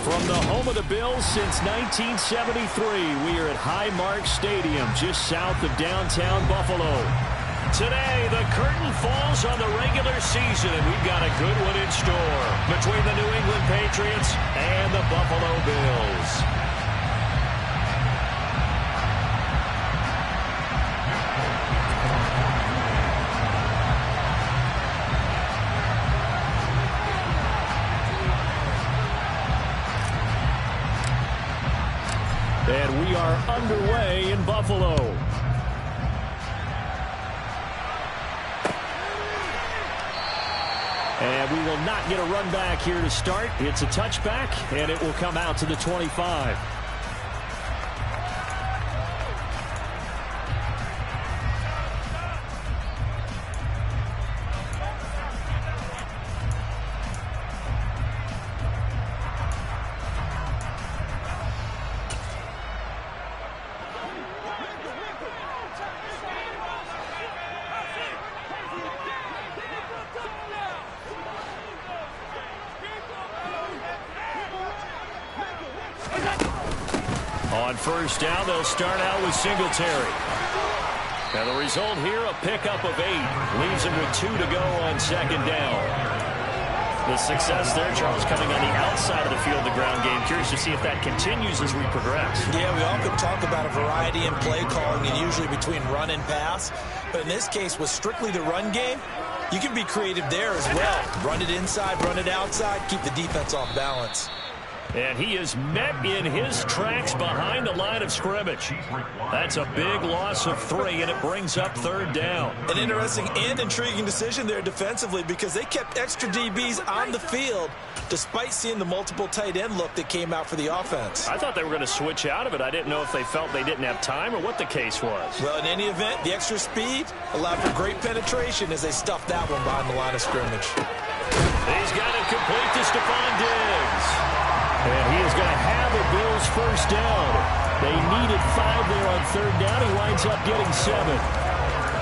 From the home of the Bills since 1973, we are at Highmark Stadium, just south of downtown Buffalo. Today, the curtain falls on the regular season, and we've got a good one in store between the New England Patriots and the Buffalo Bills. And we are underway in Buffalo. And we will not get a run back here to start. It's a touchback, and it will come out to the 25. On first down, they'll start out with Singletary. And the result here, a pickup of 8. Leaves him with 2 to go on second down. The success there, Charles, coming on the outside of the field, the ground game. Curious to see if that continues as we progress. Yeah, we often talk about a variety in play calling and usually between run and pass. But in this case, with strictly the run game, you can be creative there as well. Run it inside, run it outside, keep the defense off balance. And he is met in his tracks behind the line of scrimmage. That's a big loss of 3, and it brings up third down. An interesting and intriguing decision there defensively because they kept extra DBs on the field despite seeing the multiple tight end look that came out for the offense. I thought they were going to switch out of it. I didn't know if they felt they didn't have time or what the case was. Well, in any event, the extra speed allowed for great penetration as they stuffed that one behind the line of scrimmage. He's got it complete to Stephon Diggs. And he is going to have the Bills first down. They needed 5 there on third down. He winds up getting 7.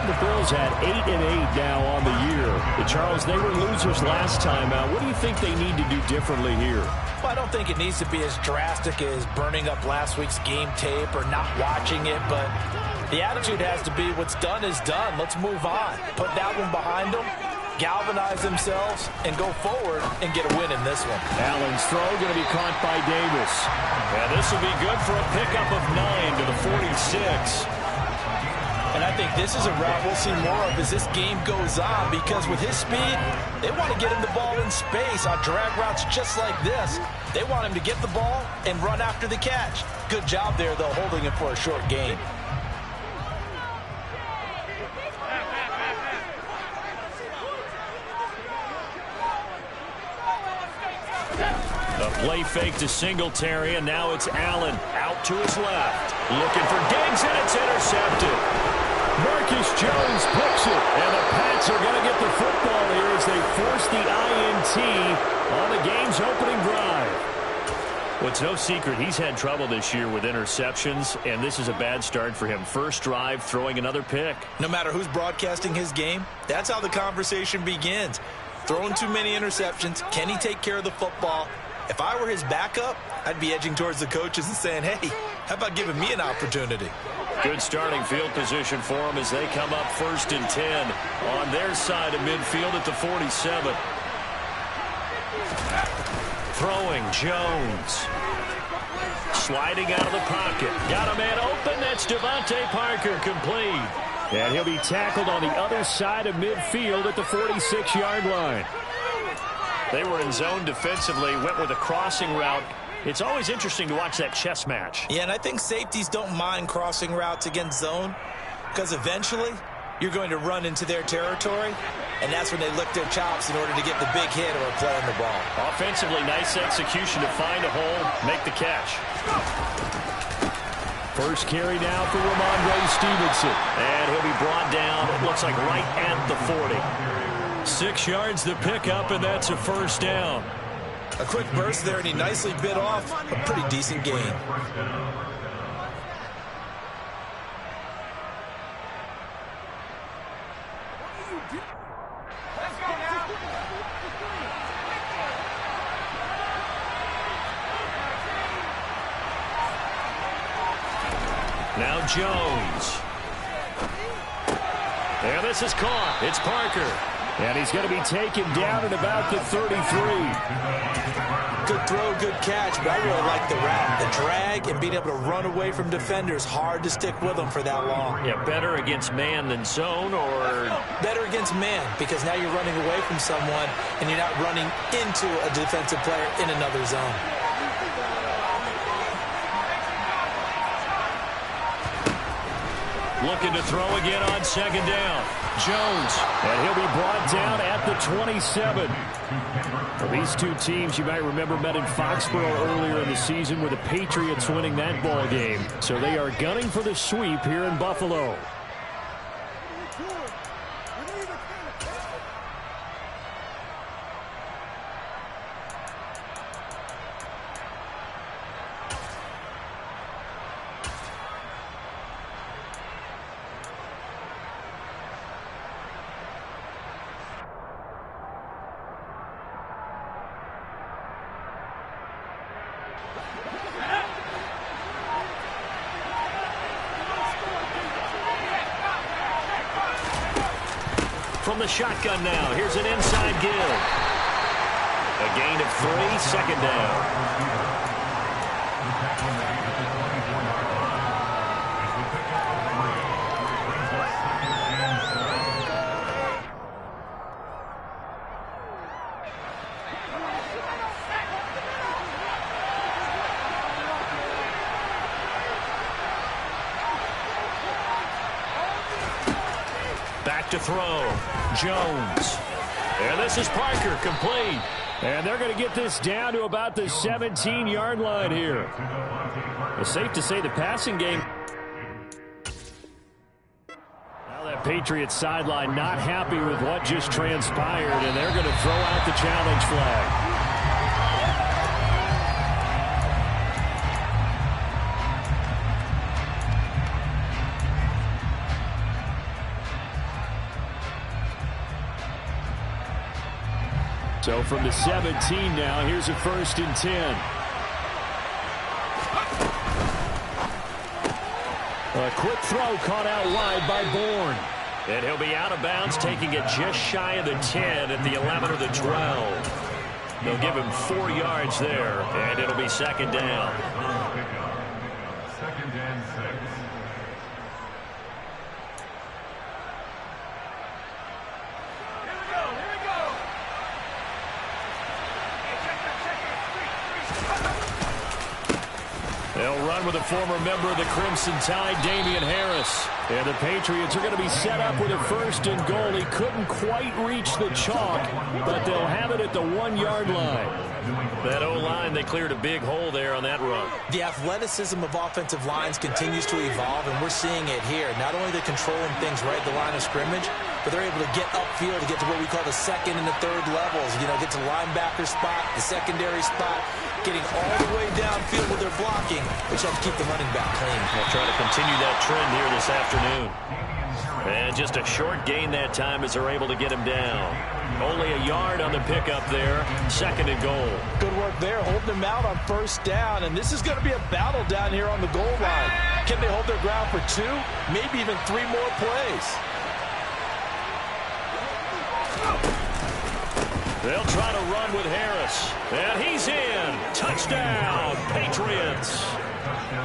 The Bills had 8-8 now on the year. But Charles, they were losers last time out. What do you think they need to do differently here? Well, I don't think it needs to be as drastic as burning up last week's game tape or not watching it. But the attitude has to be what's done is done. Let's move on. Put that one behind them. Galvanize themselves and go forward and get a win in this one. Allen's throw going to be caught by Davis. And this will be good for a pickup of 9 to the 46. And I think this is a route we'll see more of as this game goes on because with his speed, they want to get him the ball in space on drag routes just like this. They want him to get the ball and run after the catch. Good job there, though, holding him for a short gain. Play fake to Singletary, and now it's Allen out to his left. Looking for Diggs, and it's intercepted. Marcus Jones picks it, and the Pats are going to get the football here as they force the INT on the game's opening drive. Well, it's no secret he's had trouble this year with interceptions, and this is a bad start for him. First drive, throwing another pick. No matter who's broadcasting his game, that's how the conversation begins. Throwing too many interceptions, can he take care of the football? If I were his backup, I'd be edging towards the coaches and saying, hey, how about giving me an opportunity? Good starting field position for them as they come up 1st and 10 on their side of midfield at the 47. Throwing Jones. Sliding out of the pocket. Got a man open. That's Devontae Parker complete. And he'll be tackled on the other side of midfield at the 46-yard line. They were in zone defensively, went with a crossing route. It's always interesting to watch that chess match. Yeah, and I think safeties don't mind crossing routes against zone because eventually you're going to run into their territory, and that's when they lick their chops in order to get the big hit or play on the ball. Offensively, nice execution to find a hole, make the catch. First carry now for Ramondre Stevenson. And he'll be brought down, it looks like right at the 40. 6 yards the pickup, and that's a first down. A quick burst there, and he nicely bit off a pretty decent gain. Now Jones. And this is caught. It's Parker. And he's going to be taken down at about the 33. Good throw, good catch, but I really like the route. The drag and being able to run away from defenders, hard to stick with them for that long. Yeah, better against man than zone, or? Better against man, because now you're running away from someone and you're not running into a defensive player in another zone. Looking to throw again on second down. Jones, and he'll be brought down at the 27. Well, these two teams, you might remember, met in Foxborough earlier in the season with the Patriots winning that ball game. So they are gunning for the sweep here in Buffalo. From the shotgun now, here's an inside give. A gain of 3, second down. Back to throw. Jones. And this is Parker, complete. And they're going to get this down to about the 17-yard line here. It's safe to say the passing game. Now that Patriots sideline not happy with what just transpired, and they're going to throw out the challenge flag. So from the 17 now, here's a 1st and 10. A quick throw caught out wide by Bourne. And he'll be out of bounds, taking it just shy of the 10 at the 11 or the 12. They'll give him 4 yards there, and it'll be second down. Second and 6. They'll run with a former member of the Crimson Tide, Damian Harris. And the Patriots are going to be set up with a 1st and goal. He couldn't quite reach the chalk, but they'll have it at the 1-yard line. That O-line, they cleared a big hole there on that run. The athleticism of offensive lines continues to evolve, and we're seeing it here. Not only they're controlling things right at the line of scrimmage, but they're able to get upfield to get to what we call the 2nd and the 3rd levels. You know, get to the linebacker spot, the secondary spot, getting all the way downfield with their blocking, which helps keep the running back clean. They'll try to continue that trend here this afternoon. And just a short gain that time as they're able to get him down. Only a yard on the pickup there. 2nd and goal. Good work there, holding him out on 1st down. And this is going to be a battle down here on the goal line. Can they hold their ground for 2, maybe even 3 more plays? They'll try to run with Harris. And he's in. Touchdown, Patriots.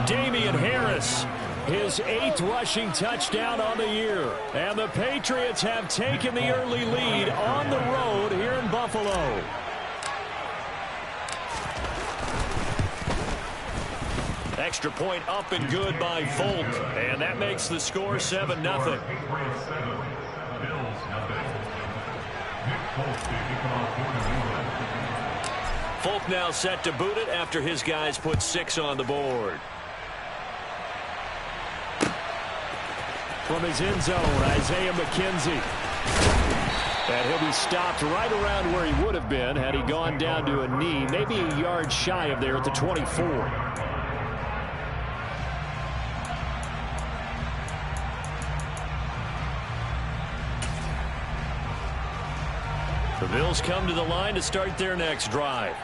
Damian Harris, his 8th rushing touchdown on the year. And the Patriots have taken the early lead on the road here in Buffalo. Extra point up and good by Folk. And that makes the score 7-0. Folk now set to boot it after his guys put 6 on the board. From his end zone, Isaiah McKenzie. And he'll be stopped right around where he would have been had he gone down to a knee, maybe a yard shy of there at the 24. The Bills come to the line to start their next drive.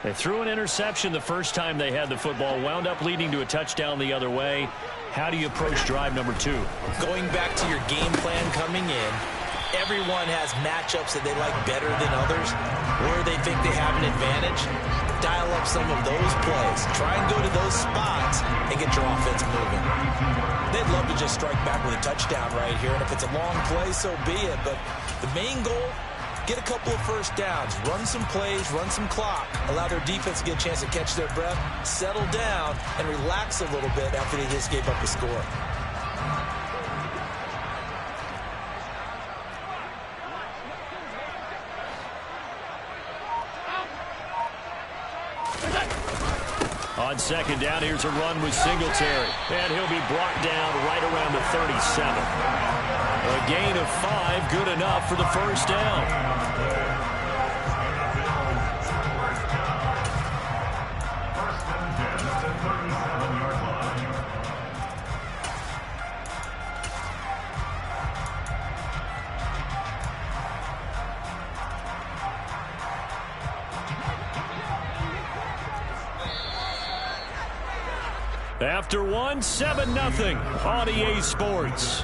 They threw an interception the first time they had the football, wound up leading to a touchdown the other way. How do you approach drive number 2? Going back to your game plan coming in, everyone has matchups that they like better than others, where they think they have an advantage. Dial up some of those plays. Try and go to those spots and get your offense moving. They'd love to just strike back with a touchdown right here, and if it's a long play, so be it. But the main goal, get a couple of first downs, run some plays, run some clock, allow their defense to get a chance to catch their breath, settle down, and relax a little bit after they just gave up a score. On second down, here's a run with Singletary. And he'll be brought down right around the 37. A gain of 5, good enough for the first down. After one, 7-0 on EA Sports.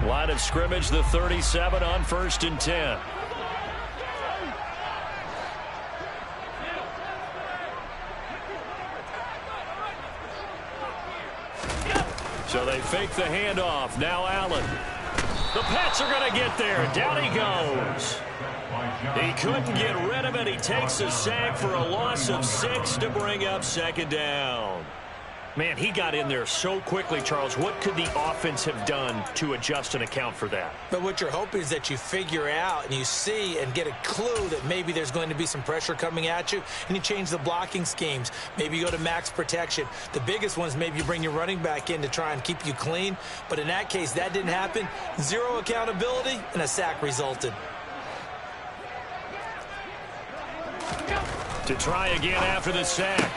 Line of scrimmage, the 37 on 1st and 10. So they fake the handoff. Now Allen. The Pats are going to get there. Down he goes. He couldn't get rid of it. He takes a sack for a loss of 6 to bring up second down. Man, he got in there so quickly, Charles. What could the offense have done to adjust and account for that? But what you're hoping is that you figure out and you see and get a clue that maybe there's going to be some pressure coming at you, and you change the blocking schemes. Maybe you go to max protection. The biggest one is maybe you bring your running back in to try and keep you clean. But in that case, that didn't happen. 0 accountability, and a sack resulted. To try again after the sack.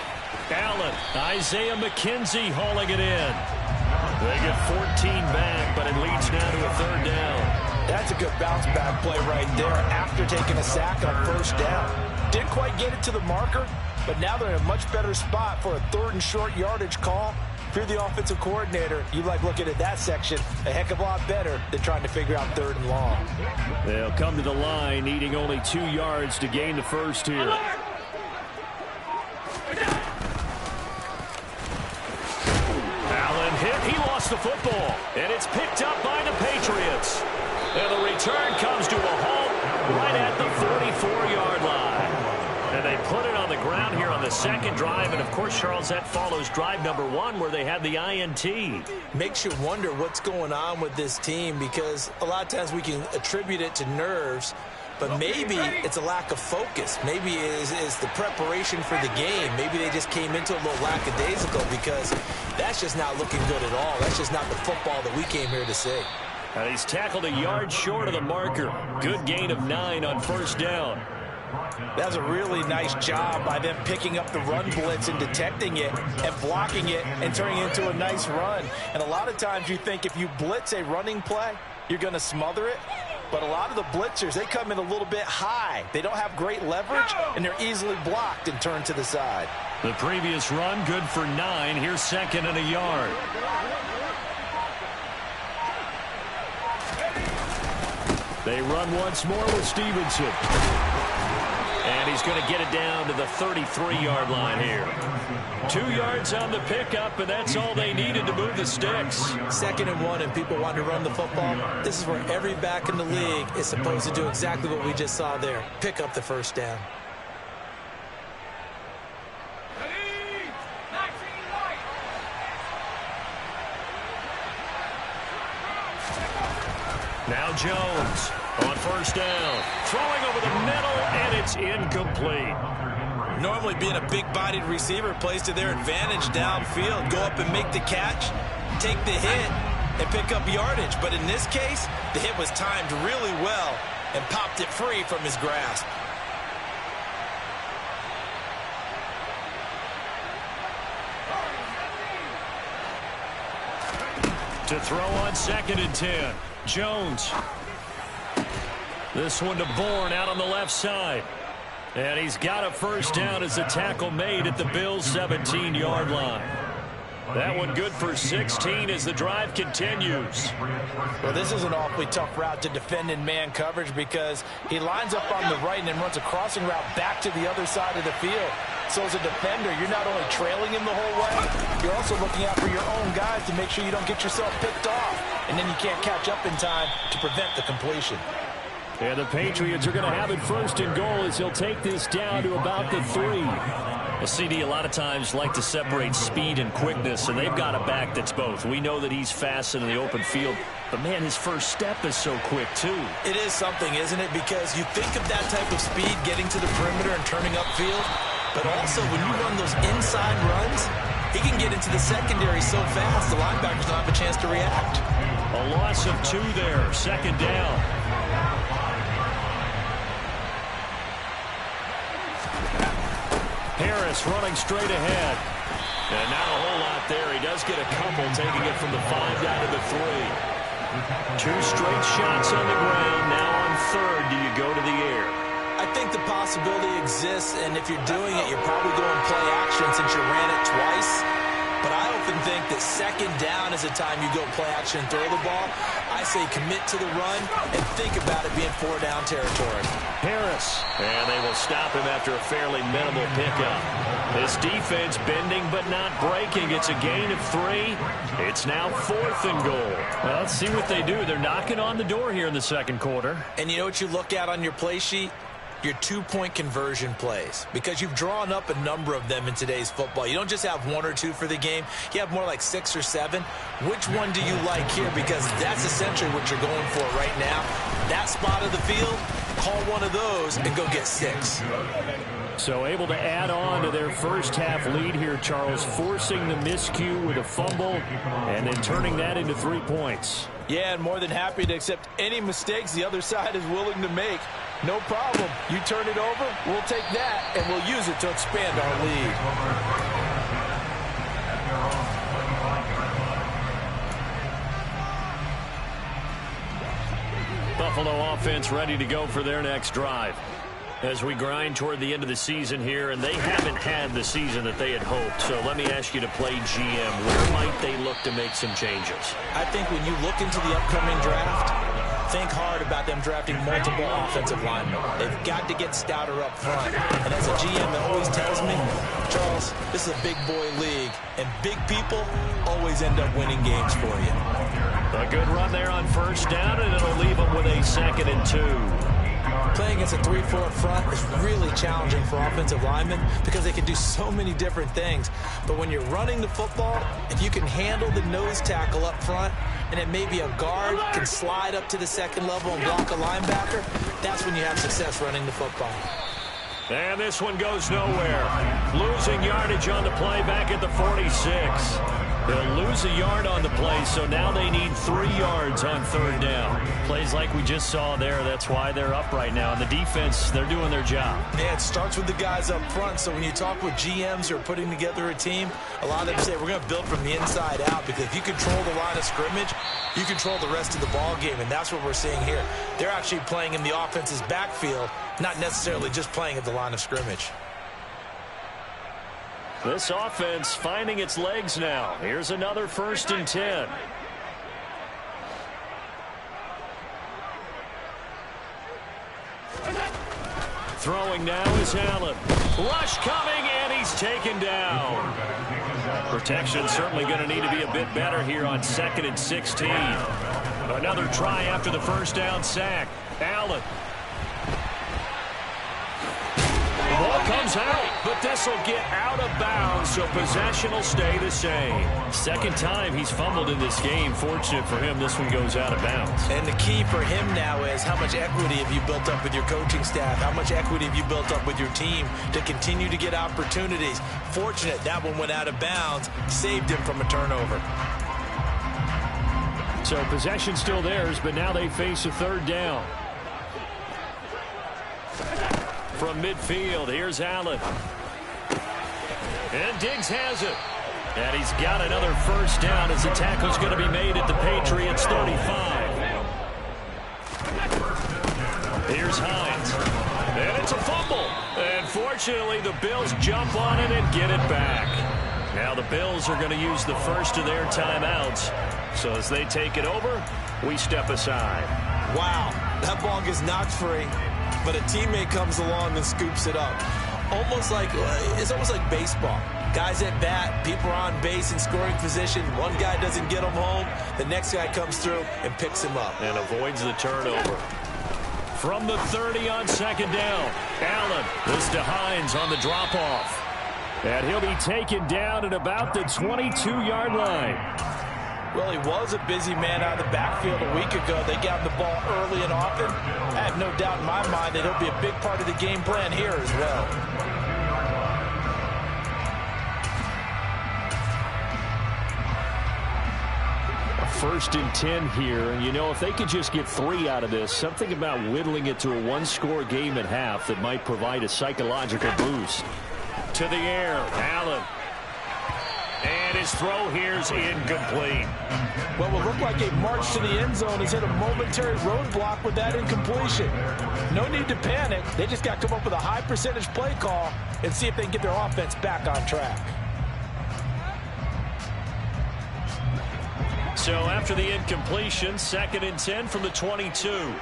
Allen, Isaiah McKenzie hauling it in. They get 14 back, but it leads now to a 3rd down. That's a good bounce back play right there after taking a sack on 1st down. Didn't quite get it to the marker, but now they're in a much better spot for a 3rd and short yardage call. If you're the offensive coordinator, you like looking at that section a heck of a lot better than trying to figure out 3rd and long. They'll come to the line needing only 2 yards to gain the first here. He lost the football, and it's picked up by the Patriots. And the return comes to a halt right at the 44-yard line. And they put it on the ground here on the second drive. And, of course, Charles, that follows drive number 1 where they had the INT. Makes you wonder what's going on with this team, because a lot of times we can attribute it to nerves, but maybe it's a lack of focus. Maybe it is the preparation for the game. Maybe they just came into a little lackadaisical, because that's just not looking good at all. That's just not the football that we came here to see. And he's tackled a yard short of the marker. Good gain of 9 on 1st down. That's a really nice job by them picking up the run blitz and detecting it and blocking it and turning it into a nice run. And a lot of times you think if you blitz a running play, you're going to smother it. But a lot of the blitzers, they come in a little bit high. They don't have great leverage, and they're easily blocked and turned to the side. The previous run, good for 9. Here's 2nd and a yard. They run once more with Stevenson. And he's going to get it down to the 33-yard line here. 2 yards on the pickup, and that's all they needed to move the sticks. 2nd and 1, and people want to run the football. This is where every back in the league is supposed to do exactly what we just saw there. Pick up the 1st down. Now Jones on 1st down. Throwing over the middle, and it's incomplete. Normally being a big-bodied receiver plays to their advantage downfield. Go up and make the catch, take the hit, and pick up yardage. But in this case, the hit was timed really well, and popped it free from his grasp. To throw on 2nd and 10. Jones. This one to Bourne out on the left side. And he's got a first down as a tackle made at the Bills' 17-yard line. That one good for 16 as the drive continues. Well, this is an awfully tough route to defend in man coverage because he lines up on the right and then runs a crossing route back to the other side of the field. So as a defender, you're not only trailing him the whole way, you're also looking out for your own guys to make sure you don't get yourself picked off. And then you can't catch up in time to prevent the completion. And the Patriots are going to have it 1st and goal as he'll take this down to about the 3. Well, CD, a lot of times like to separate speed and quickness, and they've got a back that's both. We know that he's fast in the open field, but, man, his first step is so quick, too. It is something, isn't it? Because you think of that type of speed getting to the perimeter and turning upfield, but also when you run those inside runs, he can get into the secondary so fast the linebackers don't have a chance to react. A loss of 2 there, 2nd down. Harris running straight ahead. And not a whole lot there. He does get a couple, taking it from the 5 down to the 3. 2 straight shots on the ground. Now on 3rd, do you go to the air? I think the possibility exists, and if you're doing it, you're probably going play action since you ran it twice. But I often think that 2nd down is the time you go play action and throw the ball. I say commit to the run and think about it being 4-down territory. Harris, and they will stop him after a fairly minimal pickup. This defense bending but not breaking. It's a gain of 3. It's now 4th and goal. Well, let's see what they do. They're knocking on the door here in the 2nd quarter. And you know what you look at on your play sheet? Your 2-point conversion plays, because you've drawn up a number of them in today's football. You don't just have 1 or 2 for the game. You have more like 6 or 7. Which one do you like here? Because that's essentially what you're going for right now. That spot of the field, call one of those and go get 6. So able to add on to their first half lead here, Charles, forcing the miscue with a fumble and then turning that into 3 points. Yeah, and more than happy to accept any mistakes the other side is willing to make. No problem. You turn it over, we'll take that, and we'll use it to expand our lead. Buffalo offense ready to go for their next drive. As we grind toward the end of the season here, and they haven't had the season that they had hoped. So let me ask you to play GM. Where might they look to make some changes? I think when you look into the upcoming draft, think hard about them drafting multiple offensive linemen. They've got to get stouter up front. And as a GM that always tells me, Charles, this is a big boy league, and big people always end up winning games for you. A good run there on 1st down, and it'll leave them with a 2nd and 2. Playing against a 3-4 front is really challenging for offensive linemen because they can do so many different things. But when you're running the football, if you can handle the nose tackle up front, and then maybe a guard can slide up to the 2nd level and block a linebacker, that's when you have success running the football. And this one goes nowhere. Losing yardage on the play back at the 46. They'll lose a yard on the play, so now they need 3 yards on 3rd down. Plays like we just saw there, that's why they're up right now. And the defense, they're doing their job. Yeah, it starts with the guys up front, so when you talk with GMs who are putting together a team, a lot of them say we're going to build from the inside out, because if you control the line of scrimmage, you control the rest of the ball game, and that's what we're seeing here. They're actually playing in the offense's backfield, not necessarily just playing at the line of scrimmage. This offense finding its legs now. Here's another 1st and 10. Throwing now is Allen. Rush coming, and he's taken down. Protection certainly going to need to be a bit better here on 2nd and 16. Another try after the 1st down sack. Allen. The ball comes out, but this will get out of bounds, so possession will stay the same. 2nd time he's fumbled in this game. Fortunate for him, this one goes out of bounds. And the key for him now is how much equity have you built up with your coaching staff? How much equity have you built up with your team to continue to get opportunities? Fortunate that one went out of bounds, saved him from a turnover. So possession still theirs, but now they face a 3rd down. from midfield. Here's Allen. And Diggs has it. And he's got another first down as the tackle's going to be made at the Patriots 35. Here's Hines. And it's a fumble. And fortunately, the Bills jump on it and get it back. Now the Bills are going to use the first of their timeouts. So as they take it over, we step aside. Wow, that ball gets knocked free, but a teammate comes along and scoops it up. It's almost like baseball. Guys at bat, people are on base in scoring position. One guy doesn't get him home. The next guy comes through and picks him up. And avoids the turnover. From the 30 on second down, Allen. This to Hines on the drop-off. And he'll be taken down at about the 22-yard line. Well, he was a busy man out of the backfield a week ago. They got him the ball early and often. I have no doubt in my mind that he'll be a big part of the game plan here as well. First and 10 here, and you know, if they could just get 3 out of this, something about whittling it to a one-score game at half that might provide a psychological boost. To the air, Allen. And his throw here's incomplete. What will look like a march to the end zone has hit a momentary roadblock with that incompletion. No need to panic. They just got to come up with a high percentage play call and see if they can get their offense back on track. So after the incompletion, 2nd and 10 from the 22.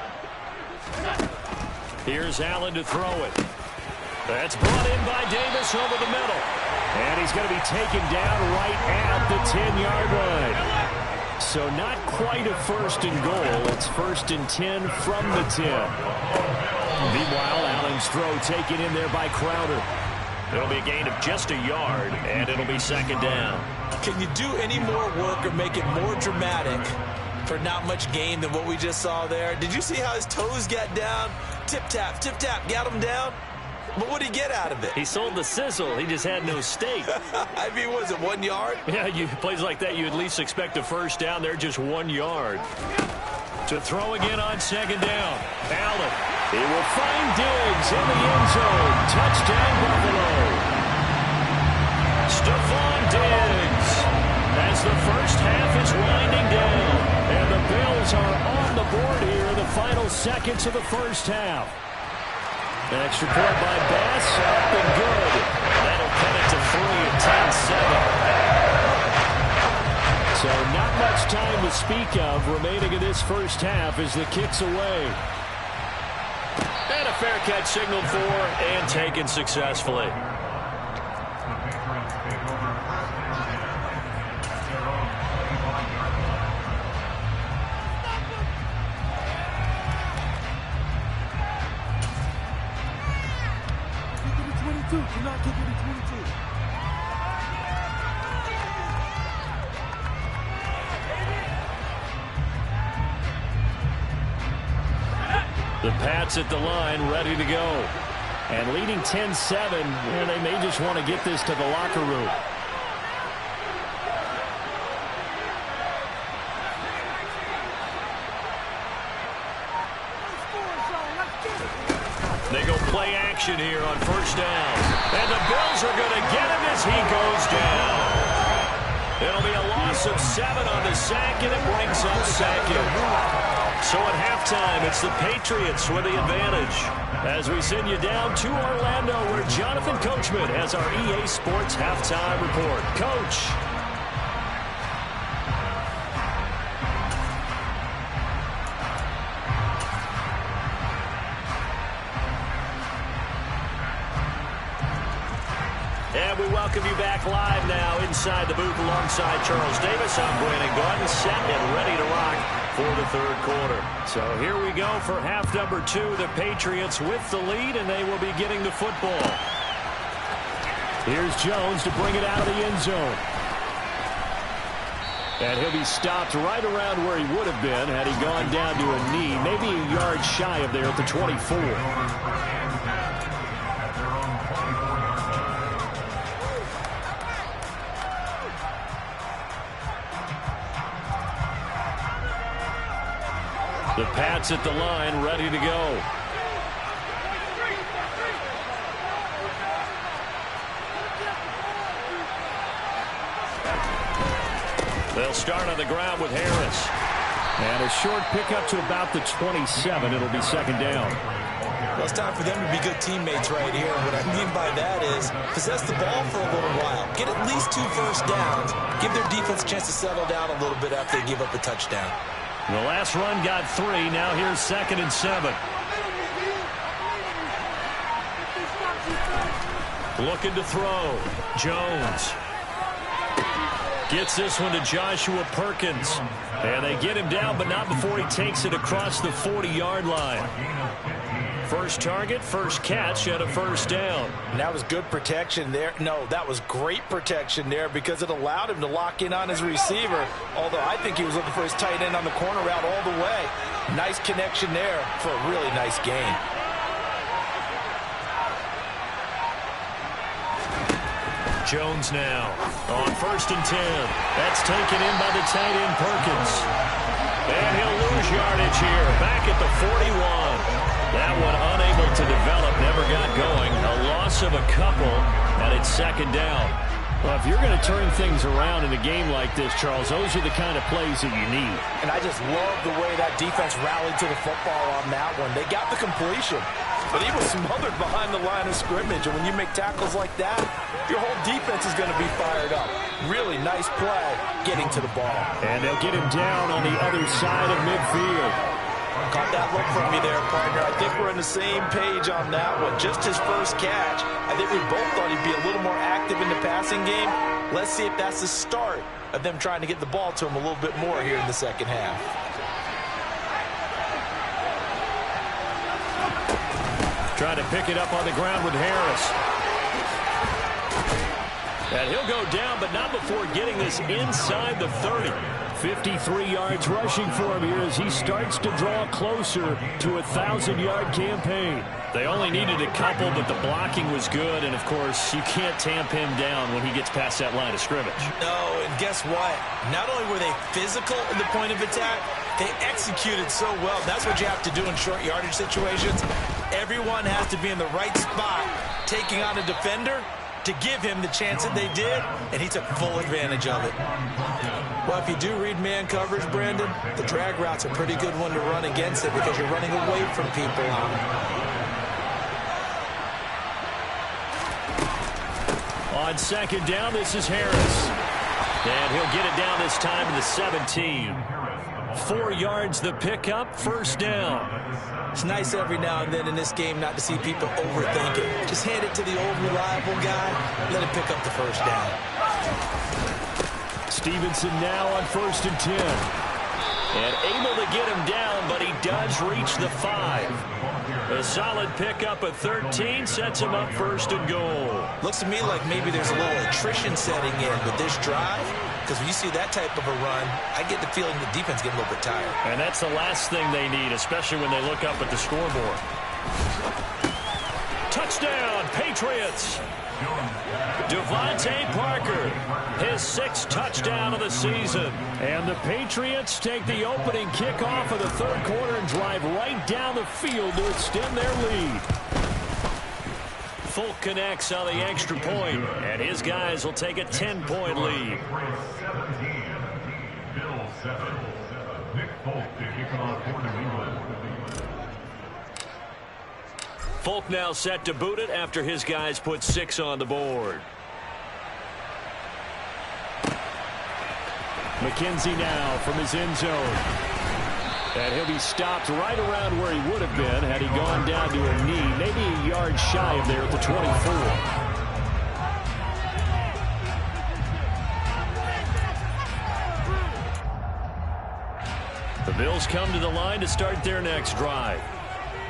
Here's Allen to throw it. That's brought in by Davis over the middle. And he's going to be taken down right at the 10-yard line. So not quite a first and goal. It's 1st and 10 from the 10. Meanwhile, Allen's throw taken in there by Crowder. It'll be a gain of just a yard, and it'll be 2nd down. Can you do any more work or make it more dramatic for not much gain than what we just saw there? Did you see how his toes got down? Tip-tap, got him down. But what did he get out of it? He sold the sizzle. He just had no steak. I mean, was it 1 yard? Yeah, plays like that, you at least expect a first down. They're just 1 yard. To throw again on 2nd down. Allen. He will find Diggs in the end zone. Touchdown, Buffalo. Stephon Diggs. As the first half is winding down. And the Bills are on the board here in the final seconds of the first half. An extra point by Bass, up and good. That'll cut it to 3 at 10-7. So not much time to speak of remaining in this first half as the kick's away. And a fair catch signaled for and taken successfully. Do not kick it to 22. The Pats at the line, ready to go. And leading 10-7, and they may just want to get this to the locker room. They go play action here on first down. And the Bills are going to get him as he goes down. It'll be a loss of 7 on the sack, and it brings up 2nd. So at halftime, it's the Patriots with the advantage. As we send you down to Orlando, where Jonathan Coachman has our EA Sports halftime report. Coach. And we welcome you back live now inside the booth alongside Charles Davis. I'm Brandon Gordon, set and ready to rock for the 3rd quarter. So here we go for half number 2. The Patriots with the lead, and they will be getting the football. Here's Jones to bring it out of the end zone. And he'll be stopped right around where he would have been had he gone down to a knee, maybe a yard shy of there at the 24. The Pats at the line, ready to go. They'll start on the ground with Harris. And a short pickup to about the 27. It'll be second down. Well, it's time for them to be good teammates right here. And what I mean by that is possess the ball for a little while. Get at least 2 first downs. Give their defense a chance to settle down a little bit after they give up a touchdown. The last run got 3. Now here's 2nd and 7. Looking to throw. Jones. Gets this one to Joshua Perkins. And they get him down, but not before he takes it across the 40-yard line. First target, first catch, and a first down. And that was good protection there. No, that was great protection there because it allowed him to lock in on his receiver. Although I think he was looking for his tight end on the corner route all the way. Nice connection there for a really nice gain. Jones now on 1st and 10. That's taken in by the tight end Perkins. And he'll lose yardage here. Back at the 41. That one unable to develop, never got going. A loss of a couple, and it's 2nd down. Well, if you're going to turn things around in a game like this, Charles, those are the kind of plays that you need. And I just love the way that defense rallied to the football on that one. They got the completion, but he was smothered behind the line of scrimmage. And when you make tackles like that, your whole defense is going to be fired up. Really nice play getting to the ball. And they'll get him down on the other side of midfield. Caught that look from me there, partner. I think we're on the same page on that one. Just his first catch. I think we both thought he'd be a little more active in the passing game. Let's see if that's the start of them trying to get the ball to him a little bit more here in the second half. Trying to pick it up on the ground with Harris. And he'll go down, but not before getting this inside the 30. 53 yards rushing for him here as he starts to draw closer to a 1,000-yard campaign. They only needed a couple, but the blocking was good. And, of course, you can't tamp him down when he gets past that line of scrimmage. No, and guess what? Not only were they physical in the point of attack, they executed so well. That's what you have to do in short yardage situations. Everyone has to be in the right spot, taking on a defender to give him the chance that they did, and he took full advantage of it. Well, if you do read man coverage, Brandon, the drag route's a pretty good one to run against it because you're running away from people on it. On 2nd down, this is Harris. And he'll get it down this time to the 17. 4 yards the pickup, first down. It's nice every now and then in this game not to see people overthink it. Just hand it to the old reliable guy, let him pick up the first down. Stevenson now on 1st and 10. And able to get him down, but he does reach the 5. A solid pickup at 13 sets him up 1st and goal. Looks to me like maybe there's a little attrition setting in with this drive. Because when you see that type of a run, I get the feeling the defense getting a little bit tired. And that's the last thing they need, especially when they look up at the scoreboard. Touchdown, Patriots! Devontae Parker, his 6th touchdown of the season. And the Patriots take the opening kickoff of the 3rd quarter and drive right down the field to extend their lead. Folk connects on the extra point, and his guys will take a 10-point lead. Folk now set to boot it after his guys put 6 on the board. McKenzie now from his end zone. And he'll be stopped right around where he would have been had he gone down to a knee, maybe a yard shy of there at the 24. The Bills come to the line to start their next drive.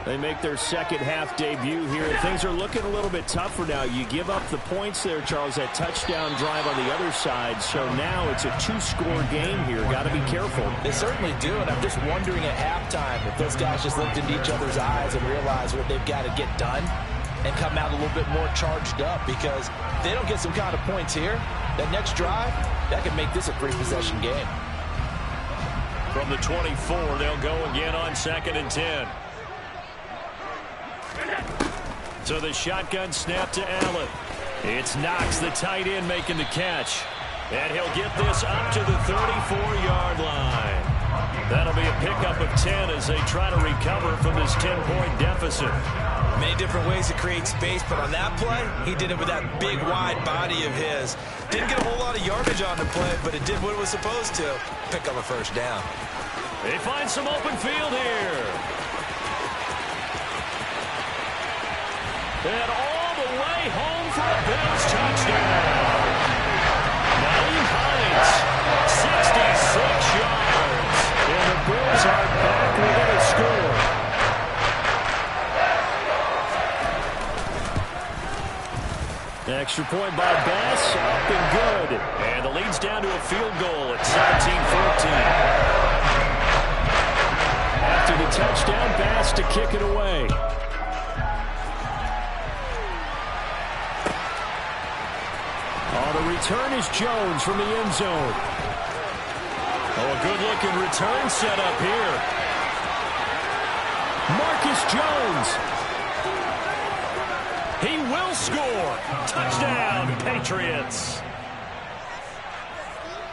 They make their second half debut here. Things are looking a little bit tougher now. You give up the points there, Charles, that touchdown drive on the other side. So now it's a 2-score game here. Got to be careful. They certainly do, and I'm just wondering at halftime if those guys just looked into each other's eyes and realized what they've got to get done and come out a little bit more charged up, because if they don't get some kind of points here, that next drive, that could make this a 3-possession game. From the 24, they'll go again on 2nd and 10. So the shotgun snap to Allen. It's Knox, the tight end, making the catch. And he'll get this up to the 34-yard line. That'll be a pickup of 10 as they try to recover from this 10-point deficit. Many different ways to create space, but on that play, he did it with that big, wide body of his. Didn't get a whole lot of yardage on the play, but it did what it was supposed to. Pick up a first down. They find some open field here. And all the way home for a Bills touchdown. Naeem Hines, 66 yards. And the Bills are back within a score. Extra point by Bass, up and good. And the lead's down to a field goal at 17-14. After the touchdown, Bass to kick it away. On the return is Jones from the end zone. Oh, a good-looking return set up here. Marcus Jones. He will score. Touchdown, Patriots.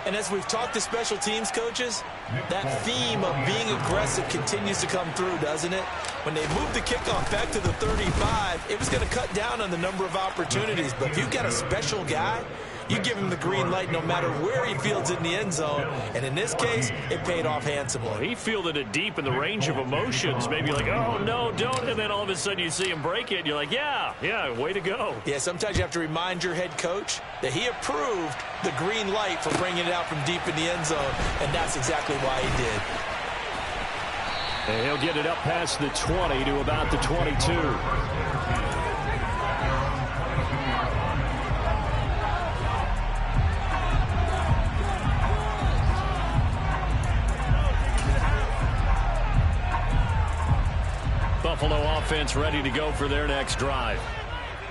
And as we've talked to special teams coaches, that theme of being aggressive continues to come through, doesn't it? When they moved the kickoff back to the 35, it was going to cut down on the number of opportunities. But if you've got a special guy, you give him the green light no matter where he fields it in the end zone. And in this case, it paid off handsomely. He fielded it deep in the range of emotions. Maybe like, oh, no, don't. And then all of a sudden you see him break it. And you're like, yeah, way to go. Yeah, sometimes you have to remind your head coach that he approved the green light for bringing it out from deep in the end zone. And that's exactly why he did. And he'll get it up past the 20 to about the 22. Buffalo offense ready to go for their next drive.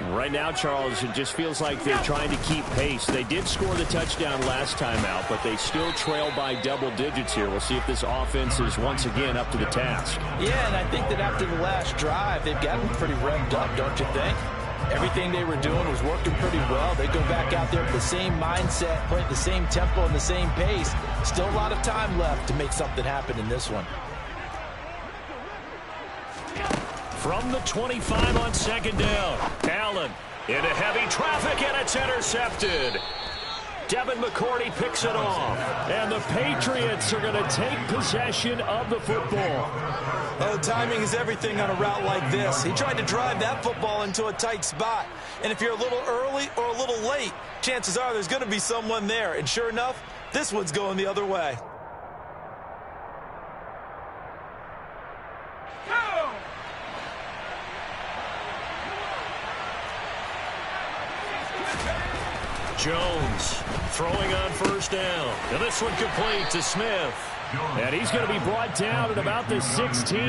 Right now, Charles, it just feels like they're trying to keep pace. They did score the touchdown last time out, but they still trail by double digits here. We'll see if this offense is once again up to the task. Yeah, and I think that after the last drive, they've gotten pretty revved up, don't you think? Everything they were doing was working pretty well. They go back out there with the same mindset, play at the same tempo and the same pace. Still a lot of time left to make something happen in this one. From the 25 on second down, Allen into heavy traffic, and it's intercepted. Devin McCourty picks it off, and the Patriots are going to take possession of the football. Oh, timing is everything on a route like this. He tried to drive that football into a tight spot, and if you're a little early or a little late, chances are there's going to be someone there, and sure enough, this one's going the other way. Jones throwing on first down. And this one complete to Smith. And he's going to be brought down at about the 16.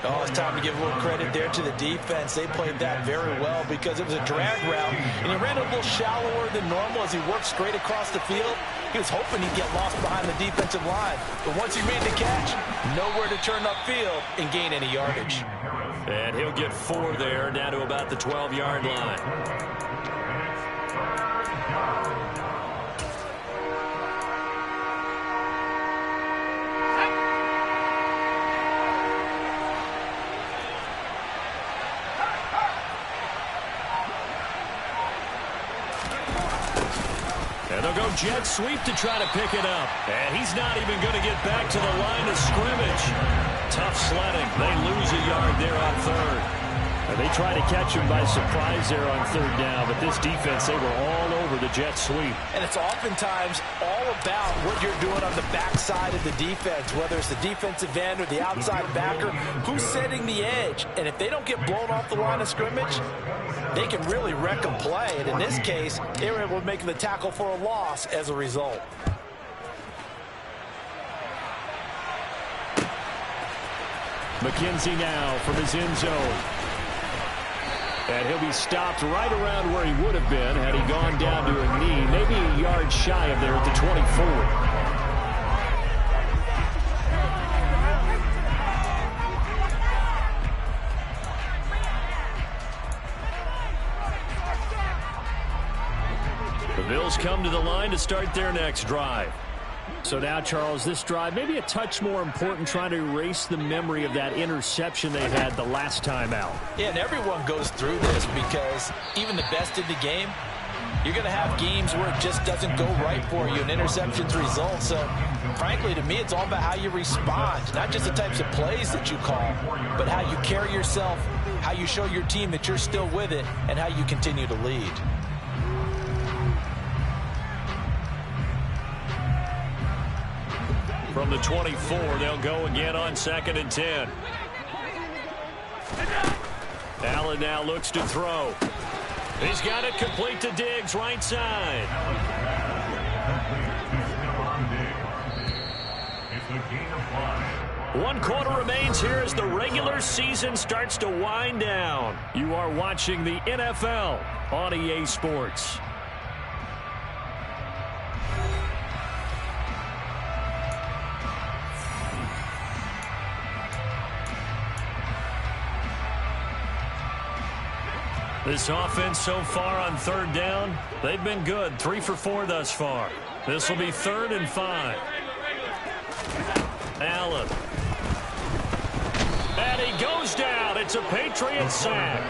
Oh, it's time to give a little credit there to the defense. They played that very well because it was a drag route, and he ran a little shallower than normal as he worked straight across the field. He was hoping he'd get lost behind the defensive line. But once he made the catch, nowhere to turn upfield and gain any yardage. And he'll get 4 there, down to about the 12-yard line. And they'll go jet sweep to try to pick it up. And he's not even going to get back to the line of scrimmage. Tough sledding. They lose a yard there on third. And they try to catch him by surprise there on third down. But this defense, they were all over the jet sweep. And it's oftentimes all about what you're doing on the backside of the defense, whether it's the defensive end or the outside backer, who's setting the edge. And if they don't get blown off the line of scrimmage, they can really wreck a play. And in this case, they were able to make the tackle for a loss as a result. McKenzie now from his end zone. And he'll be stopped right around where he would have been had he gone down to a knee, maybe a yard shy of there at the 24. Bills come to the line to start their next drive. So now, Charles, this drive maybe a touch more important, trying to erase the memory of that interception they had the last time out. Yeah, and everyone goes through this because even the best in the game, you're going to have games where it just doesn't go right for you, and interceptions result. So, frankly, to me, it's all about how you respond, not just the types of plays that you call, but how you carry yourself, how you show your team that you're still with it, and how you continue to lead. From the 24, they'll go again on 2nd and 10. Allen now looks to throw. He's got it complete to Diggs, right side. One quarter remains here as the regular season starts to wind down. You are watching the NFL on EA Sports. This offense so far on 3rd down, they've been good. 3 for 4 thus far. This will be 3rd and 5. Allen. And he goes down. It's a Patriot sack.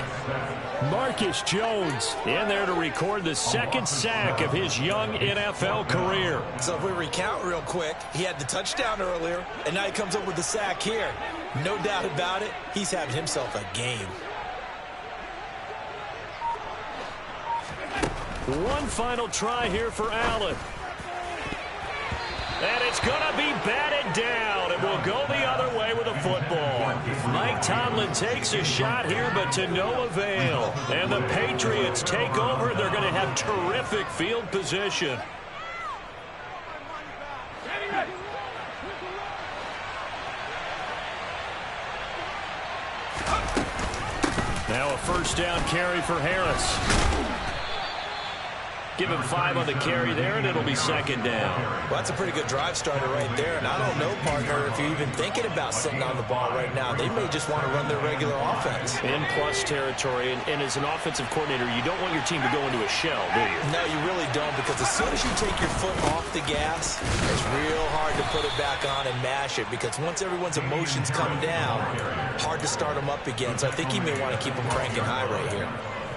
Marcus Jones in there to record the 2nd sack of his young NFL career. So if we recount real quick, he had the touchdown earlier, and now he comes up with the sack here. No doubt about it, he's having himself a game. One final try here for Allen. And it's going to be batted down. It will go the other way with a football. Mike Tomlin takes a shot here, but to no avail. And the Patriots take over. They're going to have terrific field position. Now a 1st down carry for Harris. Give him 5 on the carry there, and it'll be 2nd down. Well, that's a pretty good drive starter right there. And I don't know, partner, if you're even thinking about sitting on the ball right now. They may just want to run their regular offense. In plus territory, and as an offensive coordinator, you don't want your team to go into a shell, do you? No, you really don't, because as soon as you take your foot off the gas, it's real hard to put it back on and mash it, because once everyone's emotions come down, hard to start them up again. So I think you may want to keep them cranking high right here.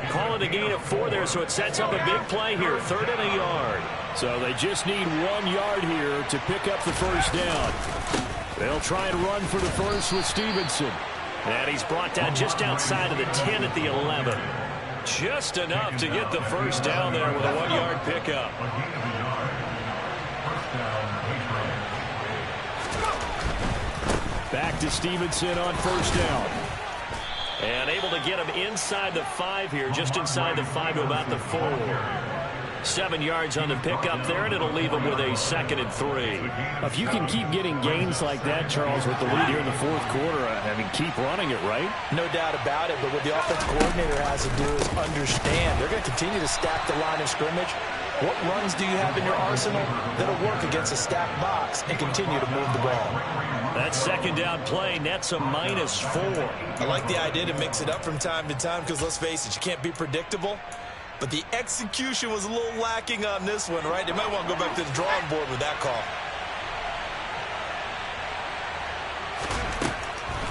Call it a gain of 4 there, so it sets up a big play here. 3rd and a yard. So they just need 1 yard here to pick up the 1st down. They'll try and run for the first with Stevenson. And he's brought down just outside of the 10 at the 11. Just enough to get the 1st down there with a 1 yard pickup. Back to Stevenson on 1st down. And able to get him inside the 5 here, just inside the 5 to about the 4. 7 yards on the pickup there, and it'll leave him with a 2nd and 3. If you can keep getting gains like that, Charles, with the lead here in the 4th quarter, I mean, keep running it, right? No doubt about it, but what the offense coordinator has to do is understand. They're going to continue to stack the line of scrimmage. What runs do you have in your arsenal that'll work against a stacked box and continue to move the ball? That 2nd down play nets a -4. I like the idea to mix it up from time to time because, let's face it, you can't be predictable. But the execution was a little lacking on this one, right? They might want to go back to the drawing board with that call.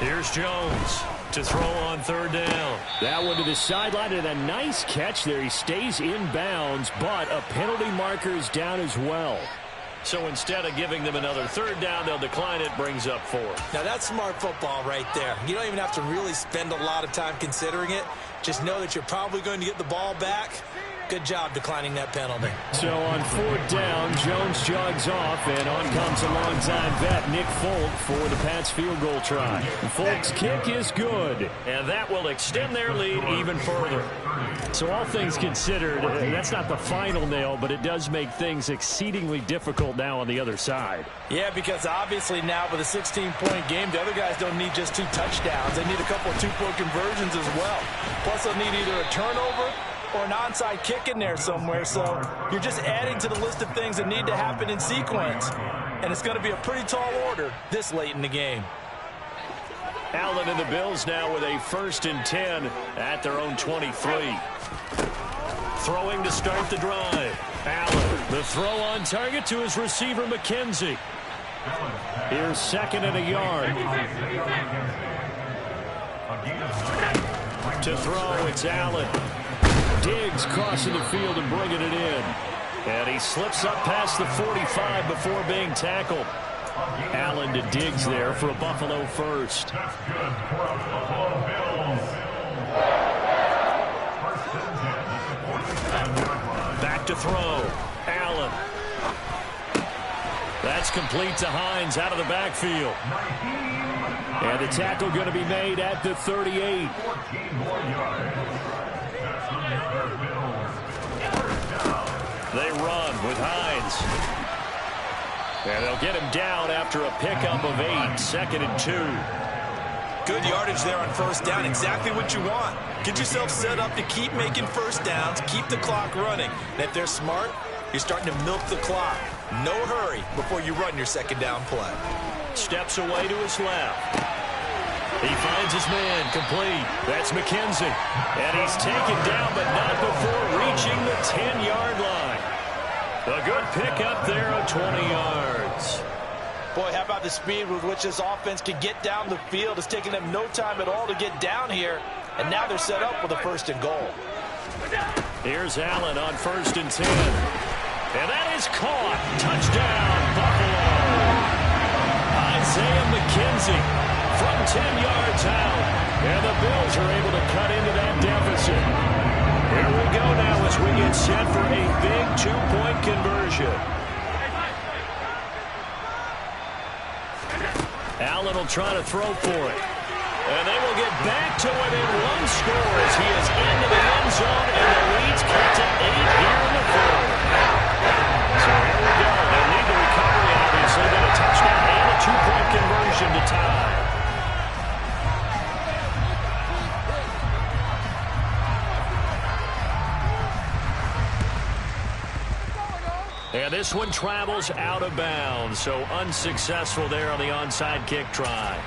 Here's Jones to throw on 3rd down. That one to the sideline, and a nice catch there. He stays in bounds, but a penalty marker is down as well. So instead of giving them another 3rd down, they'll decline it, brings up 4. Now, that's smart football right there. You don't even have to really spend a lot of time considering it. Just know that you're probably going to get the ball back. Good job declining that penalty. So on 4th down, Jones jogs off, and on comes a longtime vet, Nick Folk, for the Pats field goal try. Folk's kick is good, and that will extend their lead even further. So all things considered, that's not the final nail, but it does make things exceedingly difficult now on the other side. Yeah, because obviously now with a 16-point game, the other guys don't need just 2 touchdowns. They need a couple of 2-point conversions as well. Plus, they'll need either a turnover or an onside kick in there somewhere. So you're just adding to the list of things that need to happen in sequence. And it's going to be a pretty tall order this late in the game. Allen and the Bills now with a 1st and 10 at their own 23. Throwing to start the drive. Allen, the throw on target to his receiver, McKenzie. Here's 2nd and a yard. To throw, it's Allen. Diggs crossing the field and bringing it in. And he slips up past the 45 before being tackled. Allen to Diggs there for a Buffalo first. Back to throw. Allen. That's complete to Hines out of the backfield. And the tackle going to be made at the 38. They run with Hines. And they'll get him down after a pickup of 8. 2nd and 2. Good yardage there on first down. Exactly what you want. Get yourself set up to keep making first downs. Keep the clock running. And if they're smart, you're starting to milk the clock. No hurry before you run your 2nd down play. Steps away to his left. He finds his man complete. That's McKenzie. And he's taken down, but not before reaching the 10-yard line. A good pickup there of 20 yards. Boy, how about the speed with which this offense can get down the field? It's taking them no time at all to get down here. And now they're set up with a 1st and goal. Here's Allen on 1st and 10. And that is caught. Touchdown, Buffalo. Isaiah McKenzie from 10 yards out. And the Bills are able to cut into that deficit. Here we go now as we get set for a big 2-point conversion. Allen will try to throw for it. And they will get back to within 1 score as he is into the end zone, and the lead's cut to 8 here in the 4th. So here we go. They lead the recovery, obviously, but a touchdown and a 2-point conversion to tie. And this one travels out of bounds, so unsuccessful there on the onside kick try.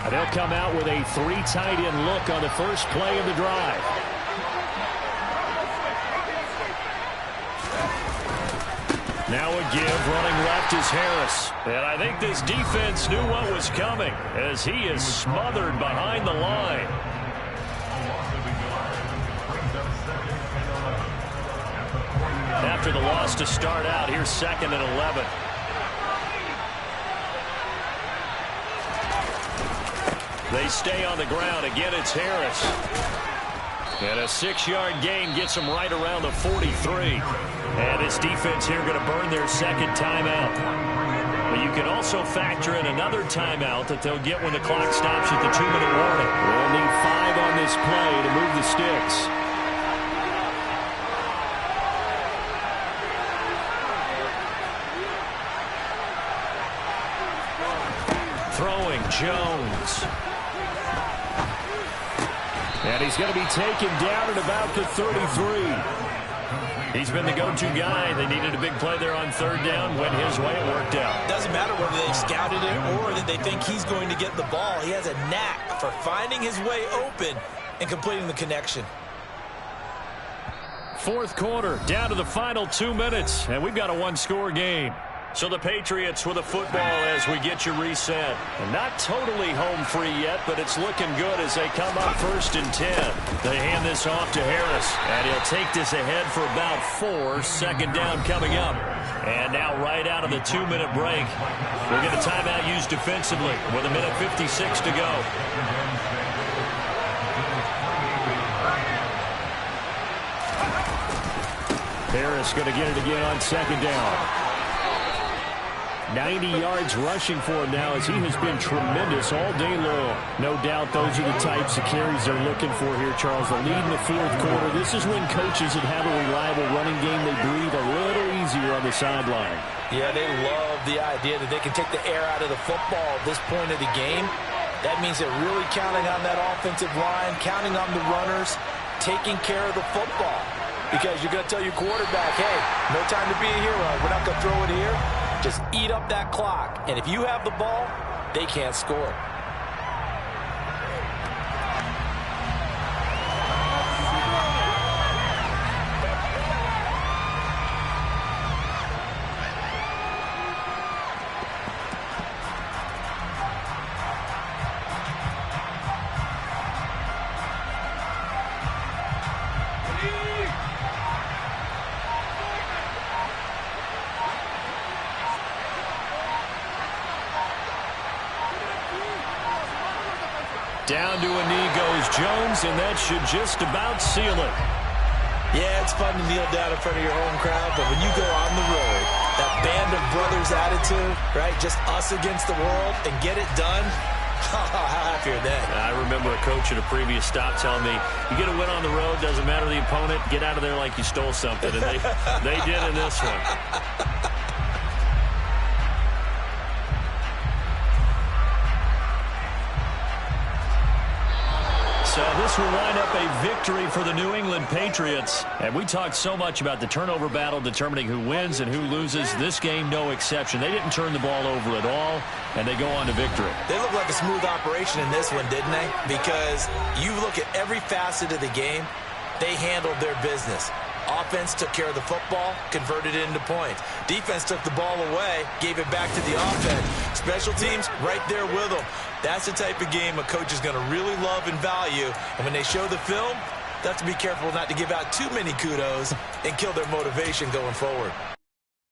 And they'll come out with a 3 tight end look on the first play of the drive. Now a give, running left is Harris. And I think this defense knew what was coming as he is smothered behind the line. After the loss to start out, here's 2nd and 11. They stay on the ground. Again, it's Harris. And a 6-yard gain gets them right around the 43. And this defense here going to burn their 2nd timeout. But you can also factor in another timeout that they'll get when the clock stops at the 2-minute warning. We'll need 5 on this play to move the sticks. Throwing, Jones. And he's going to be taken down at about the 33. He's been the go-to guy. They needed a big play there on 3rd down. Went his way. It worked out. Doesn't matter whether they scouted it or that they think he's going to get the ball. He has a knack for finding his way open and completing the connection. 4th quarter, down to the final 2 minutes, and we've got a 1-score game. So the Patriots with a football as we get you reset. And not totally home free yet, but it's looking good as they come up 1st and 10. They hand this off to Harris, and he'll take this ahead for about 4. 2nd down coming up. And now right out of the 2-minute break, we'll get a timeout used defensively with 1:56 to go. Harris going to get it again on 2nd down. 90 yards rushing for him now as he has been tremendous all day long. No doubt those are the types of carries they're looking for here, Charles. The lead in the 4th quarter. This is when coaches that have a reliable running game, they breathe a little easier on the sideline. Yeah, they love the idea that they can take the air out of the football at this point of the game. That means they're really counting on that offensive line, counting on the runners, taking care of the football. Because you're going to tell your quarterback, hey, no time to be a hero. We're not going to throw it here. Just eat up that clock. And if you have the ball, they can't score. Down to a knee goes Jones, and that should just about seal it. Yeah, it's fun to kneel down in front of your home crowd, but when you go on the road, that band of brothers attitude, right, just us against the world, and get it done, how happy are they? I remember a coach at a previous stop telling me, you get a win on the road, doesn't matter the opponent, get out of there like you stole something, and they did in this one. So this will wind up a victory for the New England Patriots. And we talked so much about the turnover battle determining who wins and who loses. This game, no exception. They didn't turn the ball over at all, and they go on to victory. They look like a smooth operation in this one, didn't they? Because you look at every facet of the game, they handled their business. Offense took care of the football, converted it into points. Defense took the ball away, gave it back to the offense. Special teams, right there with them. That's the type of game a coach is going to really love and value. And when they show the film, they have to be careful not to give out too many kudos and kill their motivation going forward.